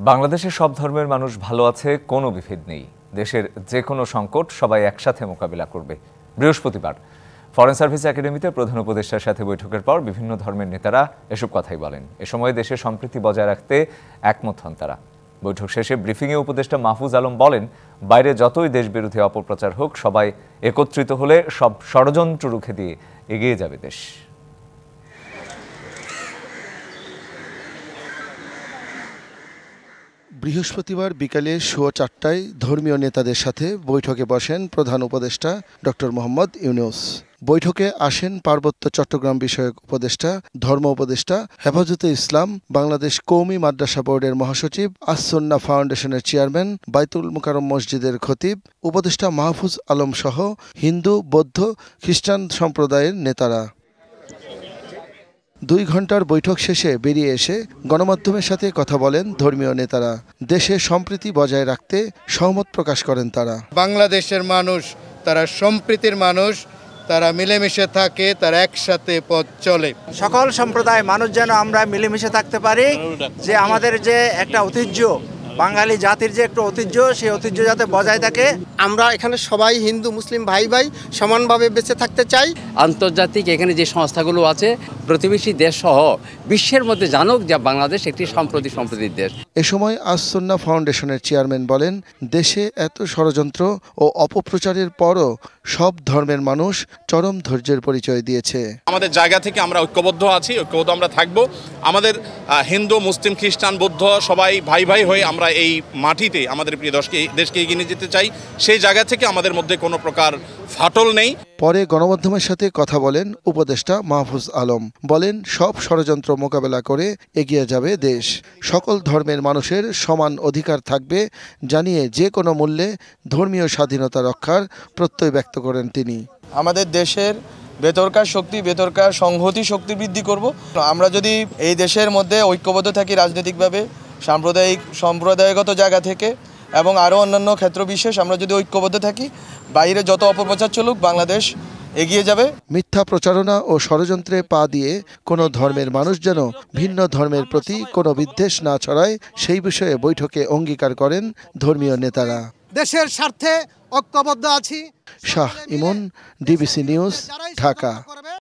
বাংলাদেশের সব ধর্মের মানুষ ভালো আছে, কোনো বিভেদ নেই। দেশের যে কোনো সংকট সবাই একসাথে মোকাবিলা করবে। বৃহস্পতিবার ফরেন সার্ভিস একাডেমিতে প্রধান উপদেষ্টার সাথে বৈঠকের পর বিভিন্ন ধর্মের নেতারা এসব কথাই বলেন। এ সময় দেশের সম্প্রীতি বজায় রাখতে একমত হন তারা। বৈঠক শেষে ব্রিফিংয়ে উপদেষ্টা মাহফুজ আলম বলেন, বাইরে যতই দেশবিরোধী অপপ্রচার হোক, সবাই একত্রিত হলে সব ষড়যন্ত্র রুখে দিয়ে এগিয়ে যাবে দেশ। বৃহস্পতিবার বিকালে 4:15টায় ধর্মীয় নেতাদের সাথে বৈঠকে বসেন প্রধান উপদেষ্টা ডক্টর মোহাম্মদ ইউনূস। বৈঠকে আসেন পার্বত্য চট্টগ্রাম বিষয়ক উপদেষ্টা, ধর্ম উপদেষ্টা, হেফাজতে ইসলাম, বাংলাদেশ কওমি মাদ্রাসা বোর্ডের মহাসচিব, আস-সুন্নাহ ফাউন্ডেশনের চেয়ারম্যান, বাইতুল মুকাররম মসজিদের খতিব, উপদেষ্টা মাহফুজ আলম সহ হিন্দু, বৌদ্ধ, খ্রিস্টান সম্প্রদায়ের নেতারা। 2 ঘন্টার বৈঠক শেষে বেরিয়ে এসে গণমাধ্যমের সাথে কথা বলেন ধর্মীয় নেতারা। দেশে সম্প্রীতি বজায় রাখতে সহমত প্রকাশ করেন তারা। বাংলাদেশের মানুষ তারা সম্প্রীতির মানুষ, তারা মিলেমিশে থাকে, তারা একসাথে পথ চলে। সকল সম্প্রদায় মানুষ যেন আমরা মিলেমিশে থাকতে পারি, যে আমাদের যে একটা ঐতিহ্য, বাঙালি জাতির যে একটা ঐতিহ্য, সেই ঐতিহ্য যাতে বজায় থাকে। আমরা এখানে সবাই হিন্দু মুসলিম ভাই ভাই সমানভাবে বেঁচে থাকতে চাই। আন্তর্জাতিক এখানে যে সংস্থাগুলো আছে, প্রতিবেশী দেশ সহ বিশ্বের মধ্যে জানুক যে বাংলাদেশ একটি সম্প্রতির দেশ। এ সময় আস-সুন্নাহ ফাউন্ডেশনের চেয়ারম্যান বলেন, দেশে এত ষড়যন্ত্র ও অপপ্রচারের পরও সব ধর্মের মানুষ চরম ধৈর্যের পরিচয় দিয়েছে। আমাদের জায়গা থেকে আমরা ঐক্যবদ্ধ আছি, ঐক্যবদ্ধ আমরা থাকবো। আমাদের হিন্দু, মুসলিম, খ্রিস্টান, বৌদ্ধ সবাই ভাই ভাই হয়ে আমরা এই মাটিতে আমাদের প্রিয় দেশকে এগিয়ে নিয়ে যেতে চাই। সেই জায়গা থেকে আমাদের মধ্যে কোনো প্রকার ফাটল নেই। পরে গণমাধ্যমের সাথে কথা বলেন উপদেষ্টা মাহফুজ আলম। বলেন, সব ষড়যন্ত্র মোকাবেলা করে এগিয়ে যাবে দেশ। সকল ধর্মের মানুষের সমান অধিকার থাকবে জানিয়ে যে কোনো মূল্যে ধর্মীয় স্বাধীনতা রক্ষার প্রত্যয় ব্যক্ত করেন তিনি। আমাদের দেশের ভেতরকার শক্তি, ভেতরকার সংহতি শক্তি বৃদ্ধি করব। আমরা যদি এই দেশের মধ্যে ঐক্যবদ্ধ থাকি রাজনৈতিকভাবে, সাম্প্রদায়িকগত জায়গা থেকে এবং আরও অন্যান্য ক্ষেত্র বিশেষ আমরা যদি ঐক্যবদ্ধ থাকি, বাইরে যত অপপ্রচার চলুক বাংলাদেশ এগিয়ে যাবে। মিথ্যা প্রচারণা ও ষড়যন্ত্রে পা দিয়ে কোনো ধর্মের মানুষ যেন ভিন্ন ধর্মের প্রতি কোনো বিদ্বেষ না ছড়ায়, সেই বিষয়ে বৈঠকে অঙ্গীকার করেন ধর্মীয় নেতারা। দেশের স্বার্থে ঐক্যবদ্ধ আছি। শাহ ইমন, ডিবিসি নিউজ, ঢাকা।